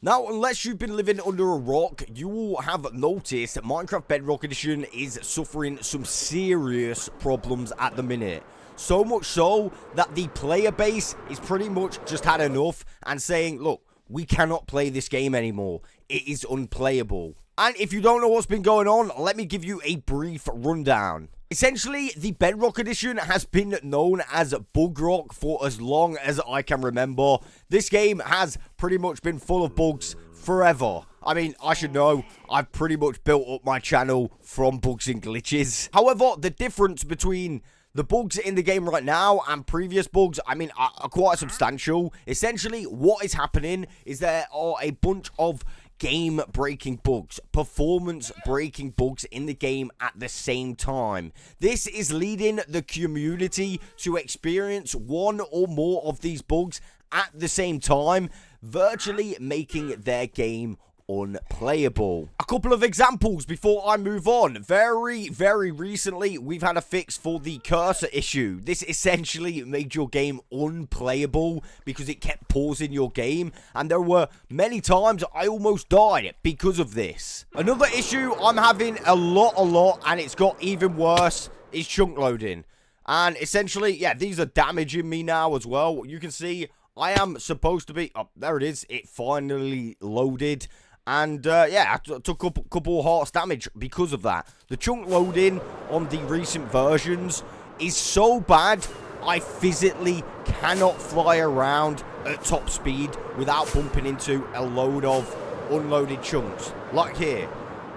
Now, unless you've been living under a rock, you will have noticed that Minecraft Bedrock Edition is suffering some serious problems at the minute. So much so that the player base is pretty much just had enough and saying, look, we cannot play this game anymore. It is unplayable. And if you don't know what's been going on, let me give you a brief rundown. Essentially, the Bedrock Edition has been known as Bug Rock for as long as I can remember. This game has pretty much been full of bugs forever. I mean, I should know, I've pretty much built up my channel from bugs and glitches. However, the difference between the bugs in the game right now and previous bugs, I mean, are quite substantial. Essentially, what is happening is there are a bunch of game-breaking bugs, performance-breaking bugs in the game at the same time. This is leading the community to experience one or more of these bugs at the same time, virtually making their game unplayable. A couple of examples before I move on. Very recently, we've had a fix for the cursor issue. This essentially made your game unplayable because it kept pausing your game, and there were many times I almost died because of this. Another issue I'm having a lot, and it's got even worse, is chunk loading. And essentially, yeah, these are damaging me now as well. You can see I am supposed to be, oh, there it is, it finally loaded. And, yeah, I took a couple of hearts damage because of that. The chunk loading on the recent versions is so bad, I physically cannot fly around at top speed without bumping into a load of unloaded chunks. Like here.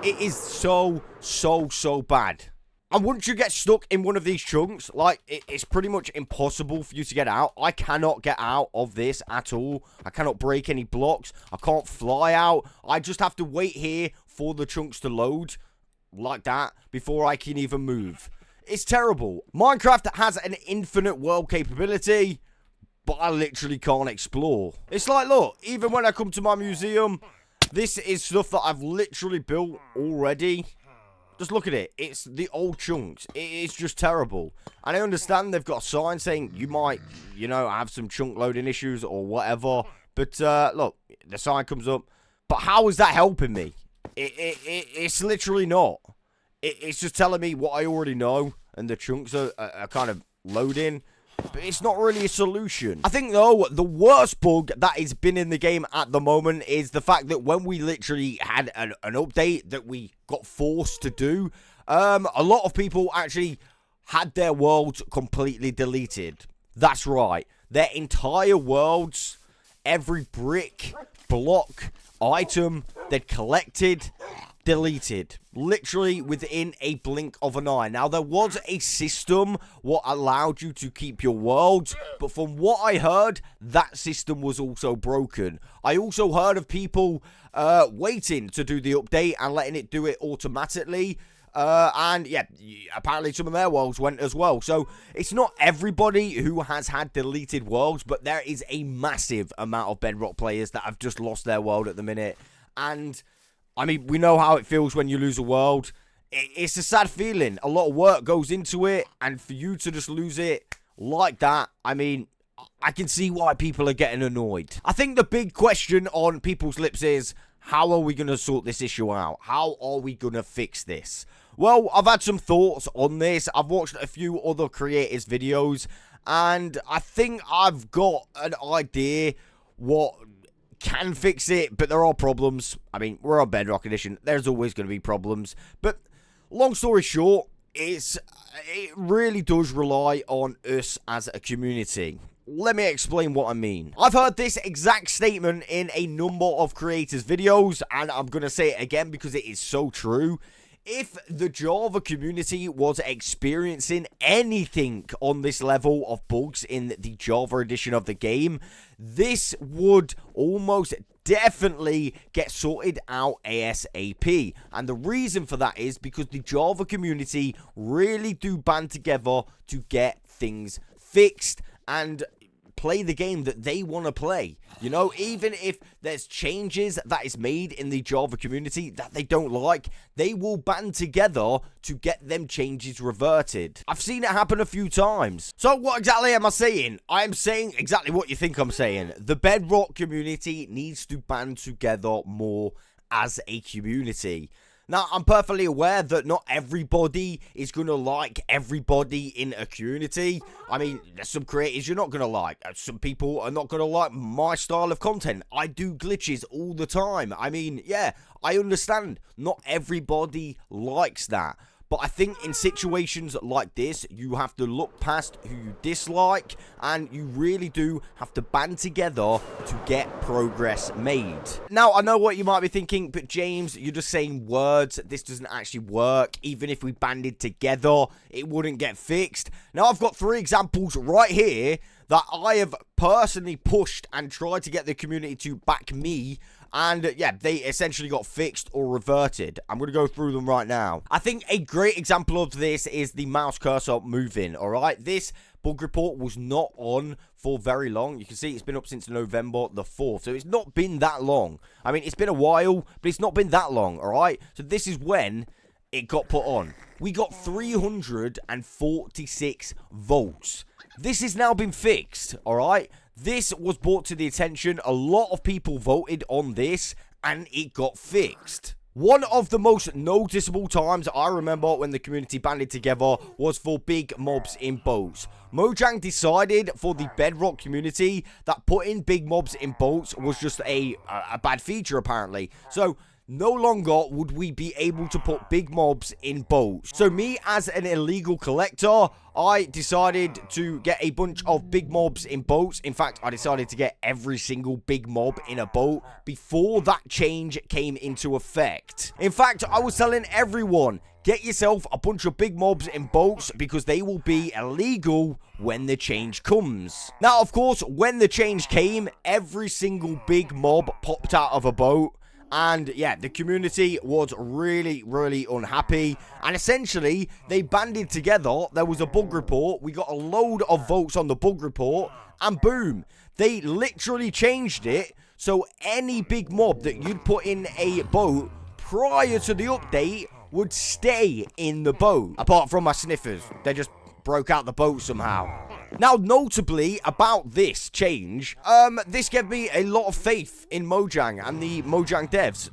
It is so bad. And once you get stuck in one of these chunks, like, it's pretty much impossible for you to get out. I cannot get out of this at all. I cannot break any blocks. I can't fly out. I just have to wait here for the chunks to load, like that, before I can even move. It's terrible. Minecraft has an infinite world capability, but I literally can't explore. It's like, look, even when I come to my museum, this is stuff that I've literally built already. Just look at it. It's the old chunks. It's just terrible. And I understand they've got a sign saying you might, you know, have some chunk loading issues or whatever. But, look, the sign comes up. But how is that helping me? It's literally not. It's just telling me what I already know. And the chunks are kind of loading. But it's not really a solution. I think, though, the worst bug that has been in the game at the moment is the fact that when we literally had an update that we got forced to do, a lot of people actually had their worlds completely deleted. That's right. Their entire worlds, every brick, block, item they'd collected, deleted. Literally within a blink of an eye. Now, there was a system what allowed you to keep your worlds, but from what I heard, that system was also broken. I also heard of people waiting to do the update and letting it do it automatically. And yeah, apparently some of their worlds went as well. So it's not everybody who has had deleted worlds, but there is a massive amount of Bedrock players that have just lost their world at the minute. And I mean, we know how it feels when you lose a world. It's a sad feeling. A lot of work goes into it, and for you to just lose it like that, I mean, I can see why people are getting annoyed. I think the big question on people's lips is, how are we going to sort this issue out? How are we going to fix this? Well, I've had some thoughts on this. I've watched a few other creators' videos, and I think I've got an idea what can fix it, but there are problems. I mean, we're on Bedrock Edition. There's always going to be problems. But long story short, it really does rely on us as a community. Let me explain what I mean. I've heard this exact statement in a number of creators' videos, and I'm going to say it again because it is so true. If the Java community was experiencing anything on this level of bugs in the Java edition of the game, this would almost definitely get sorted out ASAP. And the reason for that is because the Java community really do band together to get things fixed. And play the game that they want to play. You know, even if there's changes that is made in the Java community that they don't like, they will band together to get them changes reverted. I've seen it happen a few times. So what exactly am I saying? I am saying exactly what you think I'm saying. The Bedrock community needs to band together more as a community. Now, I'm perfectly aware that not everybody is going to like everybody in a community. I mean, there's some creators you're not going to like. Some people are not going to like my style of content. I do glitches all the time. I mean, yeah, I understand. Not everybody likes that. But I think in situations like this, you have to look past who you dislike, and you really do have to band together to get progress made. Now, I know what you might be thinking, but James, you're just saying words. This doesn't actually work. Even if we banded together, it wouldn't get fixed. Now, I've got 3 examples right here that I have personally pushed and tried to get the community to back me. And yeah, they essentially got fixed or reverted. I'm going to go through them right now. I think a great example of this is the mouse cursor moving, alright? This bug report was not on for very long. You can see it's been up since November the 4th. So it's not been that long. I mean, it's been a while, but it's not been that long, alright? So this is when it got put on. We got 346 votes. This has now been fixed, alright? This was brought to the attention. A lot of people voted on this, and it got fixed. One of the most noticeable times I remember when the community banded together was for big mobs in boats. Mojang decided for the Bedrock community that putting big mobs in boats was just a bad feature, apparently. So no longer would we be able to put big mobs in boats. So me, as an illegal collector, I decided to get a bunch of big mobs in boats. In fact, I decided to get every single big mob in a boat before that change came into effect. In fact, I was telling everyone, get yourself a bunch of big mobs in boats because they will be illegal when the change comes. Now, of course, when the change came, every single big mob popped out of a boat. And yeah, the community was really, really unhappy. And essentially, they banded together. There was a bug report. We got a load of votes on the bug report. And boom, they literally changed it. So any big mob that you'd put in a boat prior to the update would stay in the boat. Apart from my sniffers. They just broke out the boat somehow. Now, notably about this change, this gave me a lot of faith in Mojang and the Mojang devs.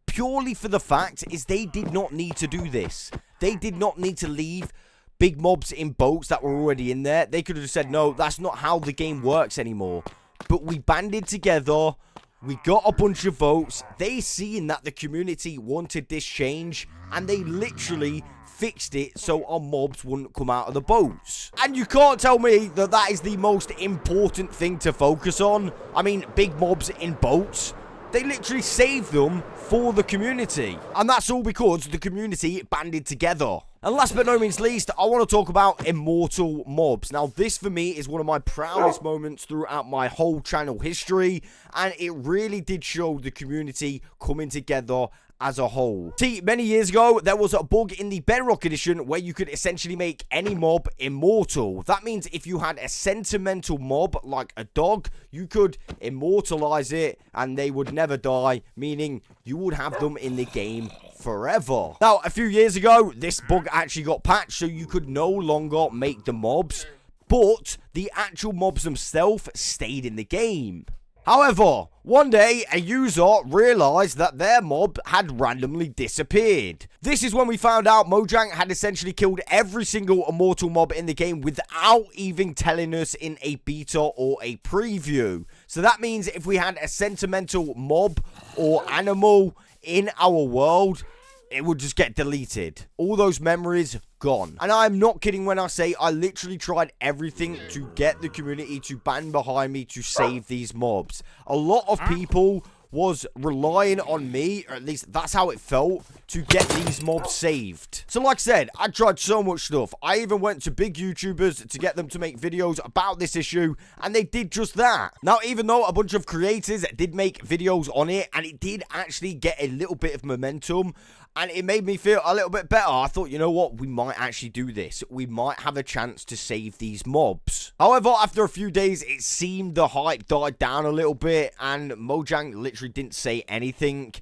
Purely for the fact is they did not need to do this. They did not need to leave big mobs in boats that were already in there. They could have just said, no, that's not how the game works anymore. But we banded together. We got a bunch of votes. They seen that the community wanted this change, and they literally fixed it so our mobs wouldn't come out of the boats. And you can't tell me that that is the most important thing to focus on. I mean, big mobs in boats. They literally saved them for the community. And that's all because the community banded together. And last but no means least, I want to talk about immortal mobs. Now, this for me is one of my proudest moments throughout my whole channel history. And it really did show the community coming together as a whole. See, many years ago, there was a bug in the Bedrock edition where you could essentially make any mob immortal. That means if you had a sentimental mob, like a dog, you could immortalize it and they would never die, meaning you would have them in the game forever. Now, a few years ago, this bug actually got patched, so you could no longer make the mobs, but the actual mobs themselves stayed in the game. However, one day, a user realized that their mob had randomly disappeared. This is when we found out Mojang had essentially killed every single immortal mob in the game without even telling us in a beta or a preview. So that means if we had a sentimental mob or animal in our world, it would just get deleted. All those memories gone. And I'm not kidding when I say I literally tried everything to get the community to band behind me to save these mobs. A lot of people was relying on me, or at least that's how it felt, to get these mobs saved. So like I said, I tried so much stuff. I even went to big YouTubers to get them to make videos about this issue, and they did just that. Now, even though a bunch of creators did make videos on it, and it did actually get a little bit of momentum, and it made me feel a little bit better, I thought, you know what, we might actually do this. We might have a chance to save these mobs. However, after a few days, it seemed the hype died down a little bit, and Mojang literally didn't say anything,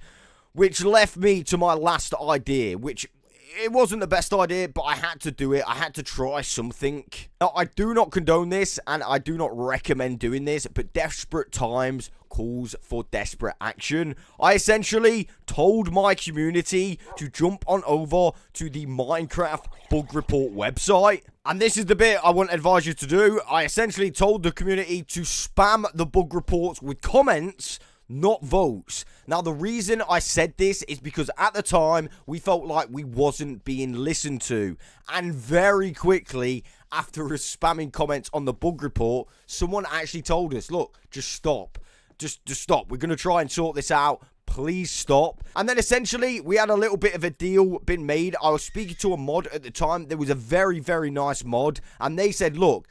which left me to my last idea, which it wasn't the best idea, but I had to do it. I had to try something. Now, I do not condone this, and I do not recommend doing this, but desperate times calls for desperate action. I essentially told my community to jump on over to the Minecraft bug report website. And this is the bit I want to advise you to do. I essentially told the community to spam the bug reports with comments, not votes. Now, the reason I said this is because at the time, we felt like we wasn't being listened to. And very quickly, after us spamming comments on the bug report, someone actually told us, look, just stop. Just stop. We're going to try and sort this out. Please stop. And then essentially, we had a little bit of a deal been made. I was speaking to a mod at the time. There was a very, very nice mod. And they said, look,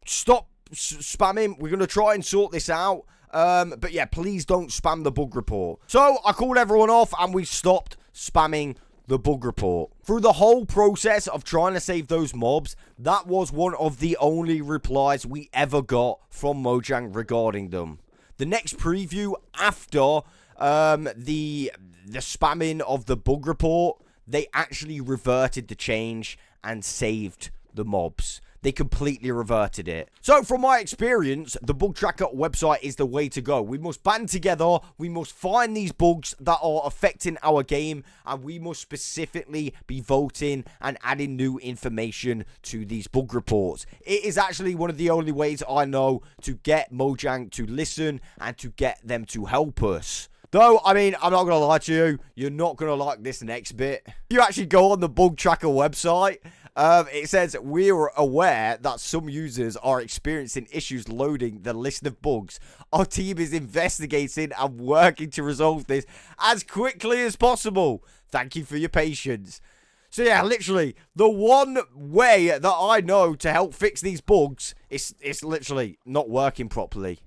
stop spamming. We're going to try and sort this out. But yeah, please don't spam the bug report. So I called everyone off and we stopped spamming the bug report. Through the whole process of trying to save those mobs, that was one of the only replies we ever got from Mojang regarding them. The next preview after the spamming of the bug report, they actually reverted the change and saved the mobs. They completely reverted it. So from my experience, the bug tracker website is the way to go. We must band together. We must find these bugs that are affecting our game. And we must specifically be voting and adding new information to these bug reports. It is actually one of the only ways I know to get Mojang to listen and to get them to help us. Though, I mean, I'm not going to lie to you. You're not going to like this next bit. You actually go on the bug tracker website. It says, we are aware that some users are experiencing issues loading the list of bugs. Our team is investigating and working to resolve this as quickly as possible. Thank you for your patience. So yeah, literally, the one way that I know to help fix these bugs is it's literally not working properly,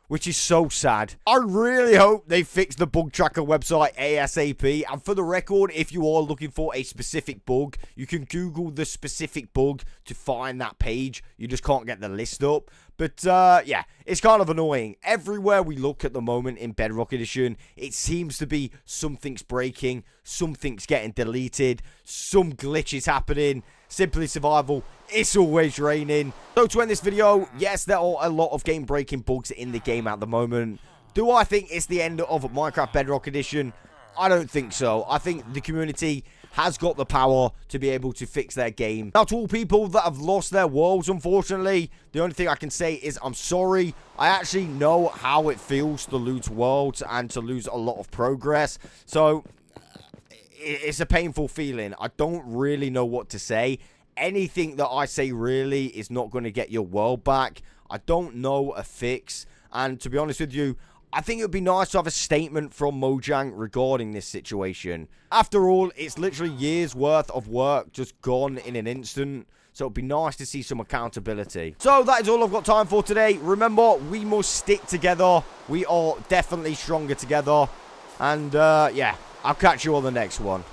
which is so sad. I really hope they fix the bug tracker website ASAP. And for the record, if you are looking for a specific bug, you can Google the specific bug to find that page. You just can't get the list up. But yeah, it's kind of annoying. Everywhere we look at the moment in Bedrock Edition, it seems to be something's breaking, something's getting deleted, some glitch is happening. Simply survival, it's always raining. So to end this video, yes, there are a lot of game-breaking bugs in the game at the moment. Do I think it's the end of Minecraft Bedrock Edition? I don't think so. I think the community has got the power to be able to fix their game. Now, to all people that have lost their worlds, unfortunately, the only thing I can say is I'm sorry. I actually know how it feels to lose worlds and to lose a lot of progress. So it's a painful feeling. I don't really know what to say. Anything that I say really is not going to get your world back. I don't know a fix. And to be honest with you, I think it would be nice to have a statement from Mojang regarding this situation. After all, it's literally years worth of work just gone in an instant. So it'd be nice to see some accountability. So that is all I've got time for today. Remember, we must stick together. We are definitely stronger together. And yeah, I'll catch you on the next one.